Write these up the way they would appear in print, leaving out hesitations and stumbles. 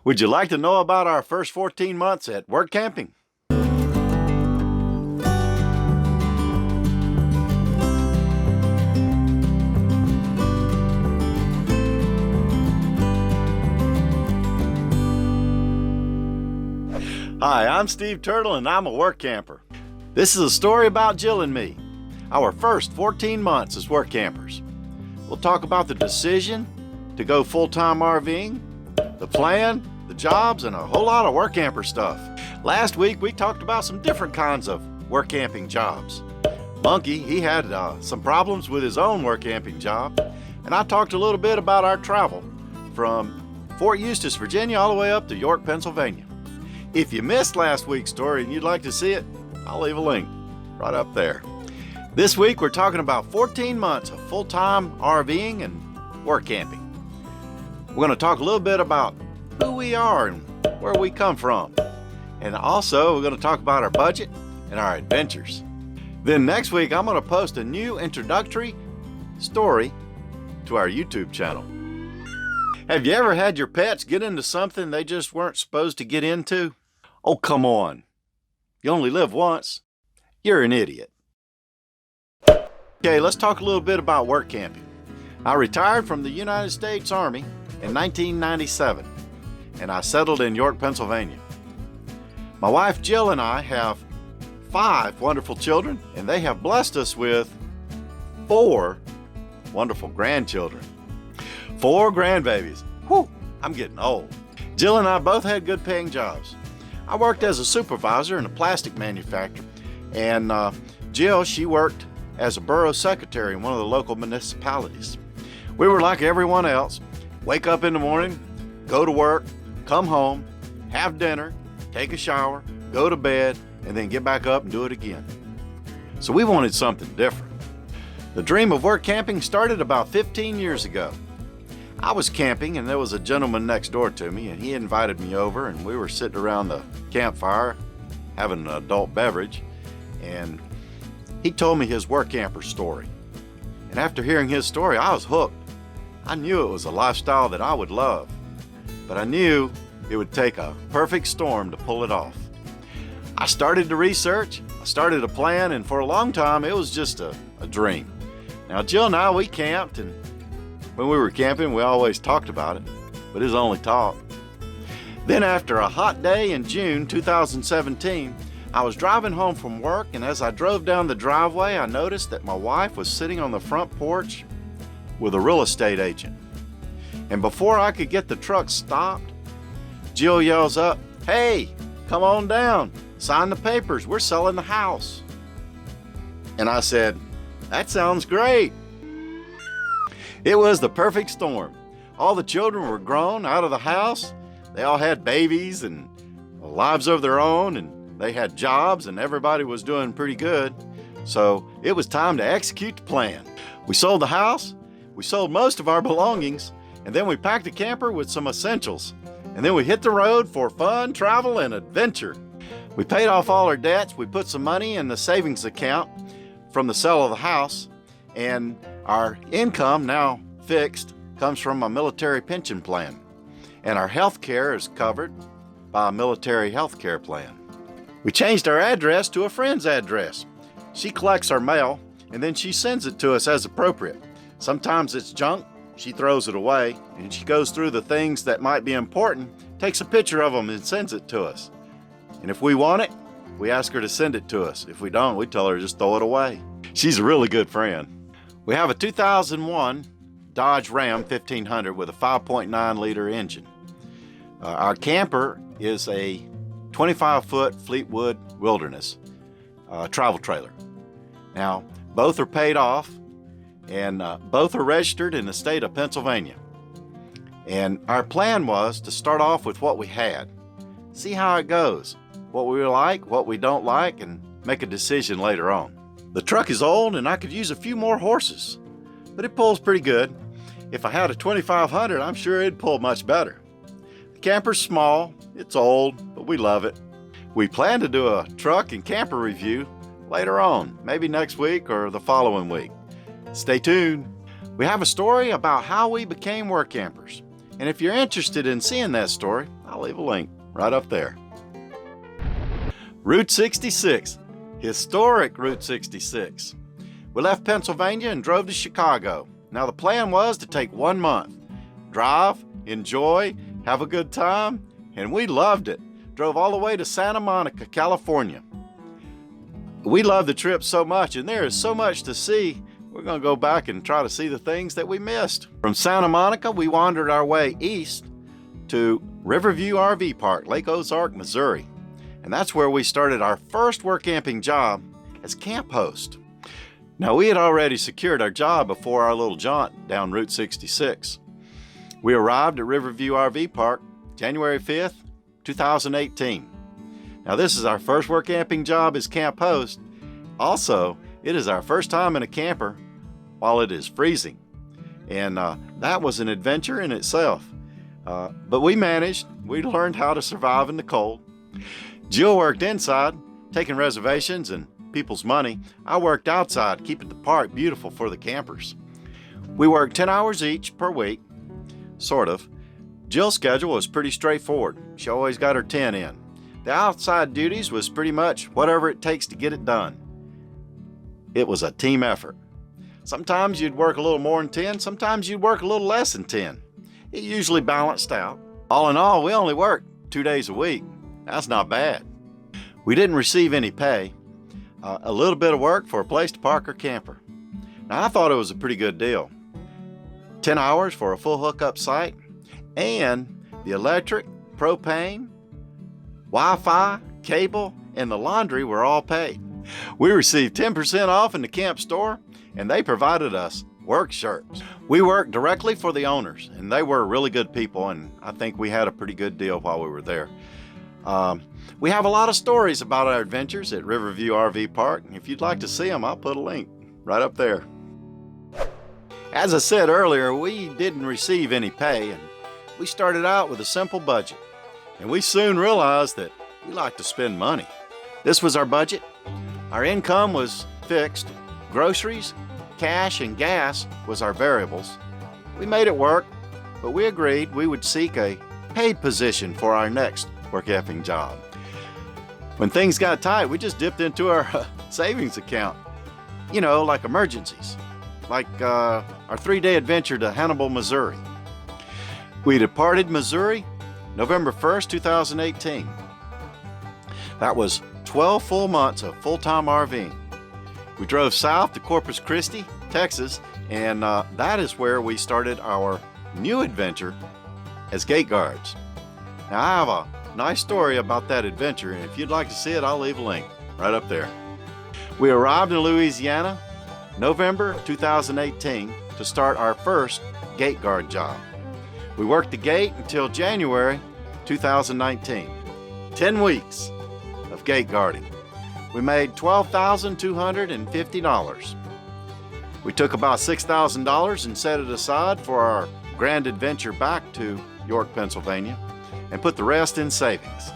Would you like to know about our first 14 months at Workamping? Hi, I'm Steve Turtle and I'm a Workamper. This is a story about Jill and me, our first 14 months as Workampers. We'll talk about the decision to go full-time RVing, the plan, the jobs, and a whole lot of Workamper stuff. Last week we talked about some different kinds of Workamping jobs. Monkey, he had some problems with his own Workamping job, and I talked a little bit about our travel from Fort Eustis, Virginia, all the way up to York, Pennsylvania. If you missed last week's story and you'd like to see it, I'll leave a link right up there. This week we're talking about 14 months of full-time RVing and Workamping. We're going to talk a little bit about who we are and where we come from. And also we're going to talk about our budget and our adventures. Then next week I'm going to post a new introductory story to our YouTube channel. Have you ever had your pets get into something they just weren't supposed to get into? Oh, come on. You only live once. You're an idiot. Okay, let's talk a little bit about Workamping. I retired from the United States Army in 1997, and I settled in York, Pennsylvania. My wife Jill and I have 5 wonderful children, and they have blessed us with 4 wonderful grandchildren. 4 grandbabies. Whew, I'm getting old. Jill and I both had good paying jobs. I worked as a supervisor in a plastic manufacturer, and Jill, she worked as a borough secretary in one of the local municipalities. We were like everyone else. Wake up in the morning, go to work, come home, have dinner, take a shower, go to bed, and then get back up and do it again. So we wanted something different. The dream of Workamping started about 15 years ago. I was camping and there was a gentleman next door to me, and he invited me over, and we were sitting around the campfire having an adult beverage, and he told me his Workamper story. And after hearing his story, I was hooked. I knew it was a lifestyle that I would love, but I knew it would take a perfect storm to pull it off. I started to research, I started to plan, and for a long time it was just a dream. Now Jill and I, we camped, and when we were camping, we always talked about it, but it was only talk. Then after a hot day in June 2017, I was driving home from work, and as I drove down the driveway, I noticed that my wife was sitting on the front porch with a real estate agent. And before I could get the truck stopped, Jill yells up, "Hey, come on down, sign the papers, we're selling the house." And I said, "That sounds great." It was the perfect storm. All the children were grown out of the house. They all had babies and lives of their own, and they had jobs, and everybody was doing pretty good. So it was time to execute the plan. We sold the house, we sold most of our belongings, and then we packed a camper with some essentials. And then we hit the road for fun, travel, and adventure. We paid off all our debts. We put some money in the savings account from the sale of the house, and our income, now fixed, comes from a military pension plan. And our health care is covered by a military health care plan. We changed our address to a friend's address. She collects our mail, and then she sends it to us as appropriate. Sometimes it's junk, she throws it away, and she goes through the things that might be important, takes a picture of them and sends it to us. And if we want it, we ask her to send it to us. If we don't, we tell her to just throw it away. She's a really good friend. We have a 2001 Dodge Ram 1500 with a 5.9 liter engine. Our camper is a 25-foot Fleetwood Wilderness travel trailer. Now, both are paid off, and both are registered in the state of Pennsylvania. And our plan was to start off with what we had, see how it goes, what we like, what we don't like, and make a decision later on. The truck is old and I could use a few more horses, but it pulls pretty good. If I had a 2500, I'm sure it'd pull much better. The camper's small, it's old, but we love it. We plan to do a truck and camper review later on, maybe next week or the following week. Stay tuned. We have a story about how we became Workampers. And if you're interested in seeing that story, I'll I'll leave a link right up there. Route 66, historic Route 66. We left Pennsylvania and drove to Chicago. Now the plan was to take 1 month, drive, enjoy, have a good time, and we loved it. Drove all the way to Santa Monica, California. We loved the trip so much, and there is so much to see. We're going to go back and try to see the things that we missed. From Santa Monica, we wandered our way east to Riverview RV Park, Lake Ozark, Missouri. And that's where we started our first work camping job as camp host. Now, we had already secured our job before our little jaunt down Route 66. We arrived at Riverview RV Park January 5th, 2018. Now, this is our first work camping job as camp host. Also, it is our first time in a camper while it is freezing. And that was an adventure in itself. But we managed. We learned how to survive in the cold. Jill worked inside, taking reservations and people's money. I worked outside, keeping the park beautiful for the campers. We worked 10 hours each per week, sort of. Jill's schedule was pretty straightforward. She always got her 10 in. The outside duties was pretty much whatever it takes to get it done. It was a team effort. Sometimes you'd work a little more than 10, sometimes you'd work a little less than 10. It usually balanced out. All in all, we only worked 2 days a week. That's not bad. We didn't receive any pay. A little bit of work for a place to park our camper. Now, I thought it was a pretty good deal. 10 hours for a full hookup site, and the electric, propane, Wi-Fi, cable, and the laundry were all paid. We received 10% off in the camp store, and they provided us work shirts. We worked directly for the owners, and they were really good people, and I think we had a pretty good deal while we were there. We have a lot of stories about our adventures at Riverview RV Park. If you'd like to see them, I'll put a link right up there. As I said earlier, we didn't receive any pay, and we started out with a simple budget. And we soon realized that we like to spend money. This was our budget. Our income was fixed. Groceries, cash, and gas was our variables. We made it work, but we agreed we would seek a paid position for our next work camping job. When things got tight, we just dipped into our savings account. You know, like emergencies. Like our 3-day adventure to Hannibal, Missouri. We departed Missouri November 1st, 2018. That was 12 full months of full-time RVing. We drove south to Corpus Christi, Texas, and that is where we started our new adventure as gate guards. Now, I have a nice story about that adventure, and if you'd like to see it, I'll leave a link right up there. We arrived in Louisiana November 2018 to start our first gate guard job. We worked the gate until January 2019. 10 weeks of gate guarding. We made $12,250. We took about $6,000 and set it aside for our grand adventure back to York, Pennsylvania, and put the rest in savings.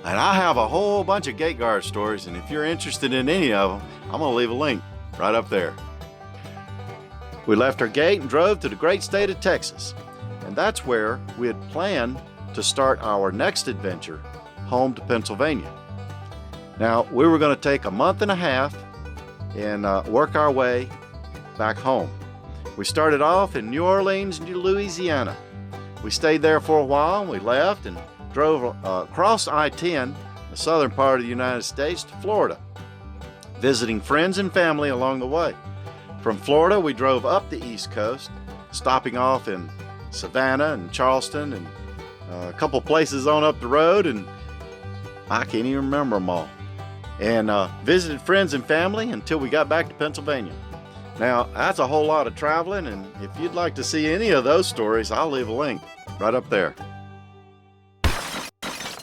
And I have a whole bunch of gate guard stories, and if you're interested in any of them, I'm going to leave a link right up there. We left our gate and drove to the great state of Texas, and that's where we had planned to start our next adventure, home to Pennsylvania. Now, we were going to take a month and a half and work our way back home. We started off in New Orleans, Louisiana. We stayed there for a while, we left and drove across I-10, the southern part of the United States, to Florida, visiting friends and family along the way. From Florida, we drove up the East Coast, stopping off in Savannah and Charleston and a couple places on up the road, and I can't even remember them all. And visited friends and family until we got back to Pennsylvania. Now, that's a whole lot of traveling, and if you'd like to see any of those stories, I'll leave a link right up there.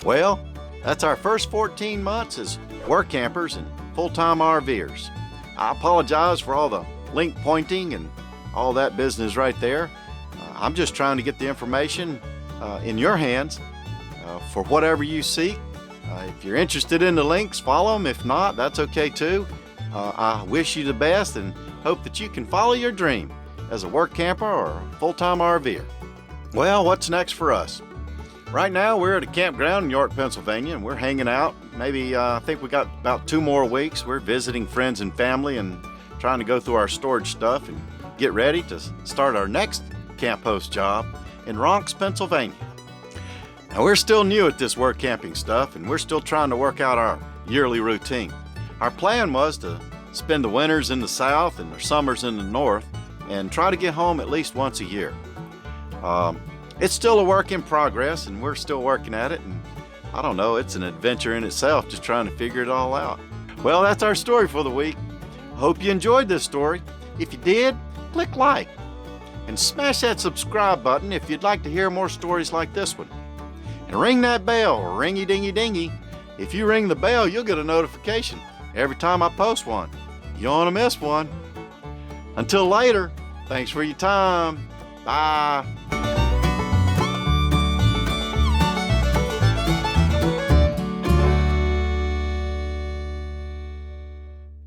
Well, that's our first 14 months as work campers and full-time RVers. I apologize for all the link pointing and all that business right there. I'm just trying to get the information in your hands for whatever you seek. If you're interested in the links, follow them. If not, that's okay too. I wish you the best and hope that you can follow your dream as a work camper or a full-time RVer. Well, what's next for us? Right now we're at a campground in York, Pennsylvania, and we're hanging out. Maybe I think we got about 2 more weeks. We're visiting friends and family and trying to go through our storage stuff and get ready to start our next camp host job in Ronks, Pennsylvania. Now we're still new at this work camping stuff, and we're still trying to work out our yearly routine. Our plan was to spend the winters in the south and the summers in the north and try to get home at least once a year. It's still a work in progress, and we're still working at it, and I don't know, it's an adventure in itself just trying to figure it all out. Well, that's our story for the week. Hope you enjoyed this story. If you did, click like and smash that subscribe button if you'd like to hear more stories like this one. And ring that bell, ringy dingy dingy. If you ring the bell, you'll get a notification every time I post one. You don't want to miss one. Until later, thanks for your time. Bye.